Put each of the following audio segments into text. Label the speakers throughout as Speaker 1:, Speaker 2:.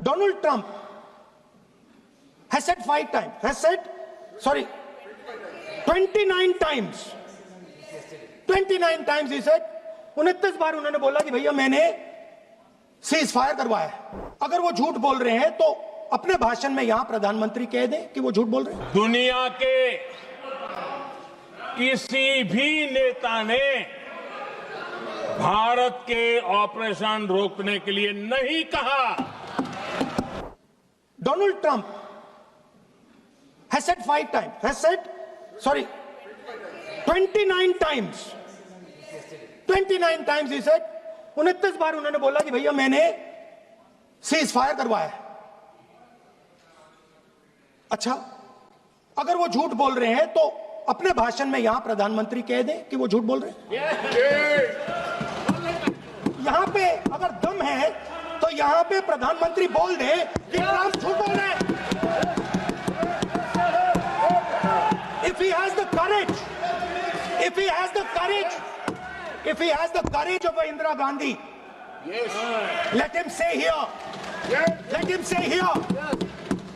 Speaker 1: Donald Trump has said 5 times, 29 times. 29 times he said, 29 बार उन्होंने बोला कि भैया मैंने सीज फायर करवाया। अगर वो झूठ बोल रहे हैं तो अपने भाषण में यहां प्रधानमंत्री कह दें कि वो झूठ बोल रहे हैं।
Speaker 2: दुनिया के किसी भी नेता ने भारत के ऑपरेशन रोकने के लिए नहीं कहा।
Speaker 1: Donald Trump has said 5 times, 29 times. 29 times he said, 29 बार उन्होंने बोला कि भैया मैंने सीज फायर करवाया। अच्छा, अगर वो झूठ बोल रहे हैं तो अपने भाषण में यहां प्रधानमंत्री कह दें कि वो झूठ बोल रहे हैं। यहां पे अगर दम है तो यहां पे प्रधानमंत्री बोल दें कि ट्रंप झूठ बोल रहे हैं। If he has the courage of Indira Gandhi, let him say here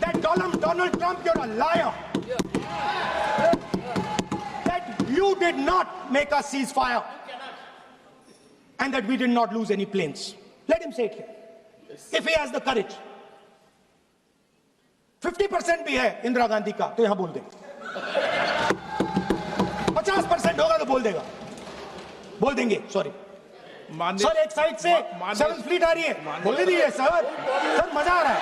Speaker 1: that Donald Trump, you're a liar. That you did not make a ceasefire and that we did not lose any planes. Let him say it here. If he has the courage. 50% भी है इंदिरा गांधी का तो यहां बोल देंगे। 50% होगा तो बोल देंगे। सॉरी सर, एक साइड से 7th फ्लीट आ रही है, बोलने दीजिए सर मजा आ रहा है।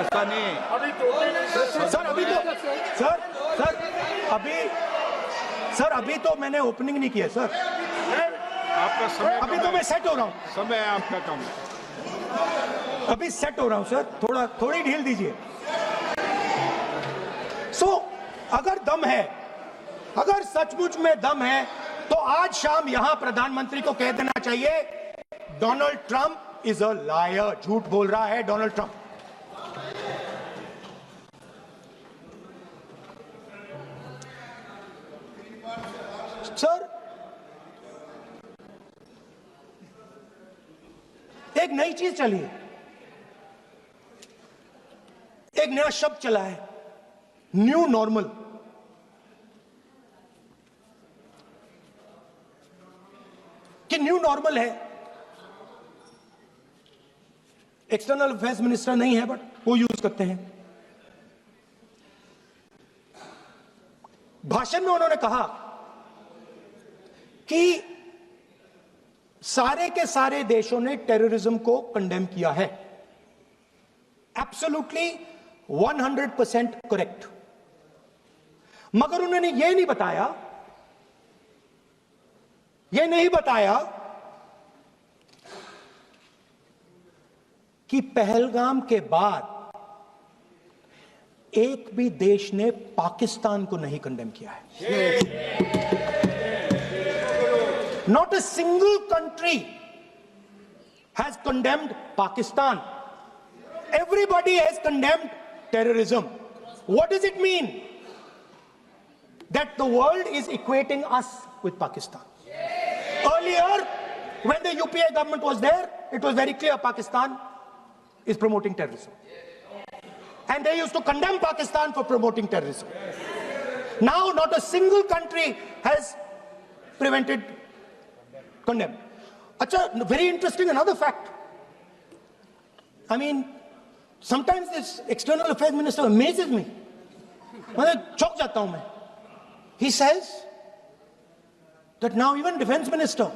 Speaker 3: ऐसा नहीं
Speaker 1: सर अभी तो मैंने ओपनिंग नहीं किया सर।
Speaker 3: आपका समय
Speaker 1: अभी तो मैं सेट हो रहा हूँ।
Speaker 3: समय आपका कम,
Speaker 1: अभी सेट हो रहा हूं सर, थोड़ी ढील दीजिए। अगर दम है, अगर सचमुच में दम है तो आज शाम यहां प्रधानमंत्री को कह देना चाहिए Donald Trump is a liar, झूठ बोल रहा है डोनाल्ड ट्रंप। सर, एक नई चीज चली है, एक नया शब्द चला है, न्यू नॉर्मल। कि न्यू नॉर्मल है, एक्सटर्नल अफेयर्स मिनिस्टर नहीं है बट वो यूज करते हैं। भाषण में उन्होंने कहा कि सारे के सारे देशों ने टेररिज्म को कंडेम किया है। Absolutely 100% correct. मगर उन्होंने यह नहीं बताया कि पहलगाम के बाद एक भी देश ने पाकिस्तान को नहीं कंडेम किया है। Not a single country has condemned Pakistan. Everybody has condemned terrorism. What does it mean? That the world is equating us with Pakistan. Earlier, when the UPA government was there, it was very clear Pakistan is promoting terrorism. And they used to condemn Pakistan for promoting terrorism. Now, not a single country has condemned. Achha, very interesting, another fact. I mean, sometimes this external affairs minister amazes me. He says that now even defense minister,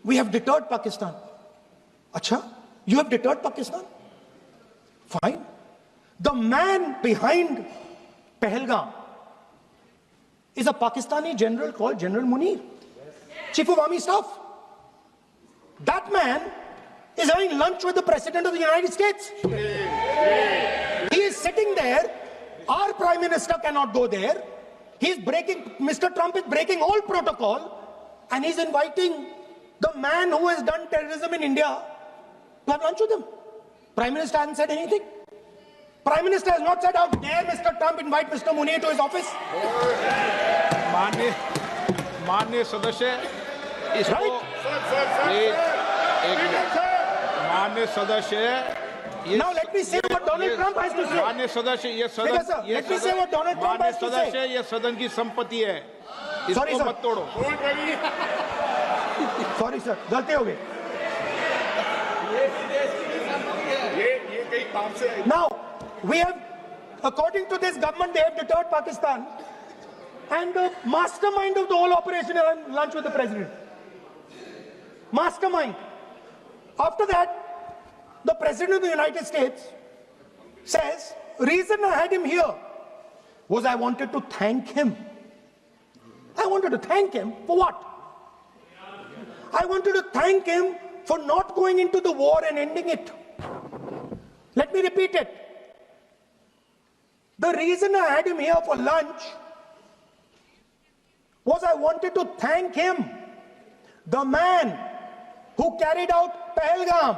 Speaker 1: we have deterred Pakistan. Achha, you have deterred Pakistan? Fine. The man behind Pahalgam is a Pakistani general called General Munir, Chief of Army Staff. That man is having lunch with the President of the United States. He is sitting there. Our Prime Minister cannot go there. Mr. Trump is breaking all protocol, and he's inviting the man who has done terrorism in India to have lunch with him. Prime Minister hasn't said anything. Prime Minister has not said, how dare Mr. Trump invite Mr. Munir to his office?
Speaker 3: माननीय सदस्य,
Speaker 1: Right?
Speaker 3: माननीय सदस्य ये
Speaker 1: Now let me say what Donald Trump has to say.
Speaker 3: माननीय सदस्य ये
Speaker 1: Speaker, sir,
Speaker 3: सदन ये
Speaker 1: let me say what Donald Trump
Speaker 3: माननीय
Speaker 1: has to
Speaker 3: सदस्य
Speaker 1: say.
Speaker 3: ये सदन की संपत्ति है,
Speaker 1: Sorry,
Speaker 3: इसको
Speaker 1: sir.
Speaker 3: मत तोड़ो।
Speaker 1: Sorry sir, गलती हो गई.
Speaker 3: ये कई काम से
Speaker 1: Now, we have, according to this government, they have deterred Pakistan. And the mastermind of the whole operation is on lunch with the president. Mastermind. After that, the president of the United States says, reason I had him here was I wanted to thank him. I wanted to thank him for what? I wanted to thank him for not going into the war and ending it. Let me repeat it. The reason I had him here for lunch was I wanted to thank him, the man who carried out Pahalgam.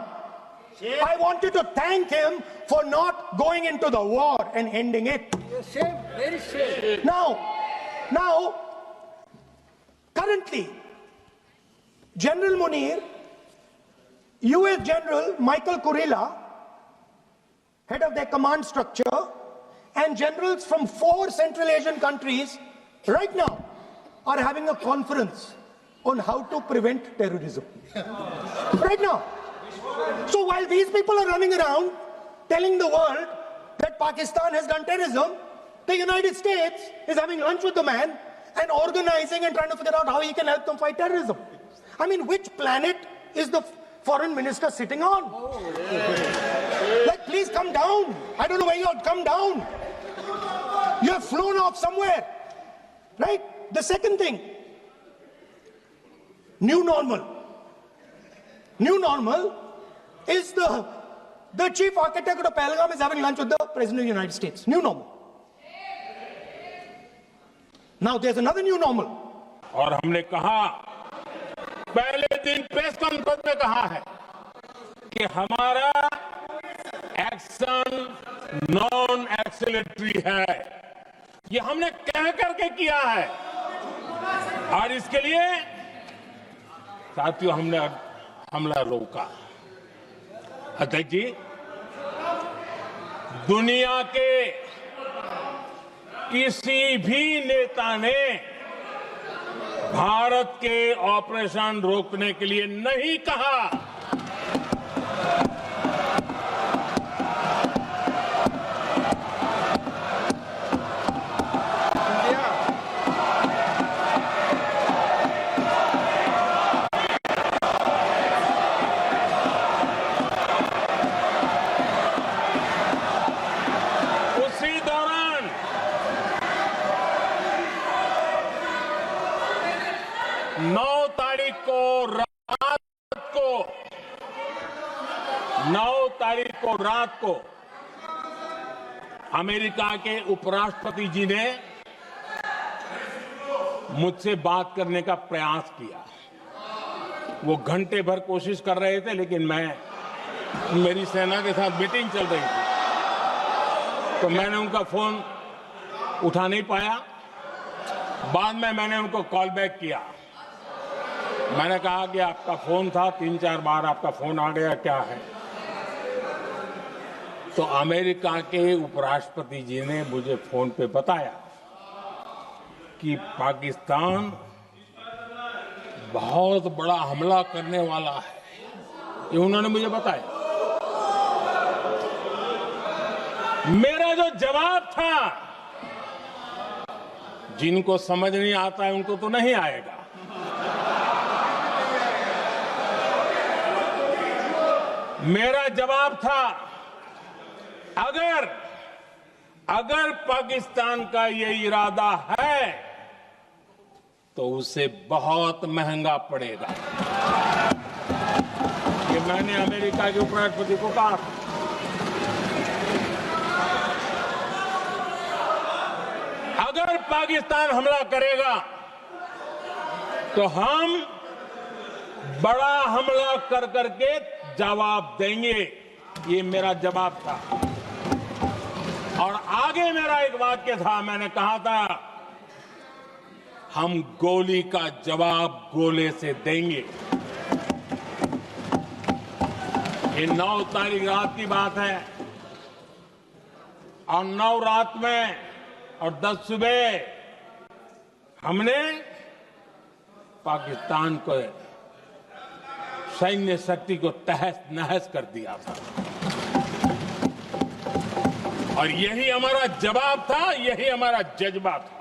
Speaker 1: I wanted to thank him for not going into the war and ending it.
Speaker 4: Shame, very shame.
Speaker 1: Now, currently, General Munir, US General Michael Kurilla, head of their command structure, and generals from 4 Central Asian countries right now are having a conference on how to prevent terrorism. Right now. So while these people are running around telling the world that Pakistan has done terrorism, the United States is having lunch with the man and organizing and trying to figure out how he can help them fight terrorism. I mean, which planet is the foreign minister sitting on? Like, please come down. I don't know where you are. Come down. You have flown off somewhere. Right? The second thing, new normal. New normal is the chief architect of Pahalgam is having lunch with the President of the United States. New normal. Now there's another new normal.
Speaker 2: और हमने कहा, पहले दिन press conference में कहा है कि हमारा एक्शन नॉन एक्सेलेटरी है. ये हमने कह करके किया है. और इसके लिए साथियों हमने हमला रोका. अध्यक्ष जी, दुनिया के किसी भी नेता ने भारत के ऑपरेशन रोकने के लिए नहीं कहा. उसी दौरान 9 तारीख को रात को अमेरिका के उपराष्ट्रपति जी ने मुझसे बात करने का प्रयास किया. वो घंटे भर कोशिश कर रहे थे, लेकिन मेरी सेना के साथ मीटिंग चल रही थी, तो मैंने उनका फोन उठा नहीं पाया. बाद में मैंने उनको कॉल बैक किया. मैंने कहा कि आपका फोन था, 3-4 बार आपका फोन आ गया, क्या है? तो अमेरिका के उपराष्ट्रपति जी ने मुझे फोन पे बताया कि पाकिस्तान बहुत बड़ा हमला करने वाला है. ये उन्होंने मुझे बताया. मेरा जो जवाब था, जिनको समझ नहीं आता है उनको तो नहीं आएगा. मेरा जवाब था, अगर पाकिस्तान का ये इरादा है तो उसे बहुत महंगा पड़ेगा. ये मैंने अमेरिका के उपराष्ट्रपति को कहा. अगर पाकिस्तान हमला करेगा तो हम बड़ा हमला कर करके जवाब देंगे. ये मेरा जवाब था. और आगे मेरा एक वाक्य था, मैंने कहा था, हम गोली का जवाब गोले से देंगे. ये 9 तारीख रात की बात है और 9 रात में और 10 सुबह हमने पाकिस्तान को सैन्य शक्ति को तहस नहस कर दिया था और यही हमारा जवाब था, यही हमारा जज्बा था।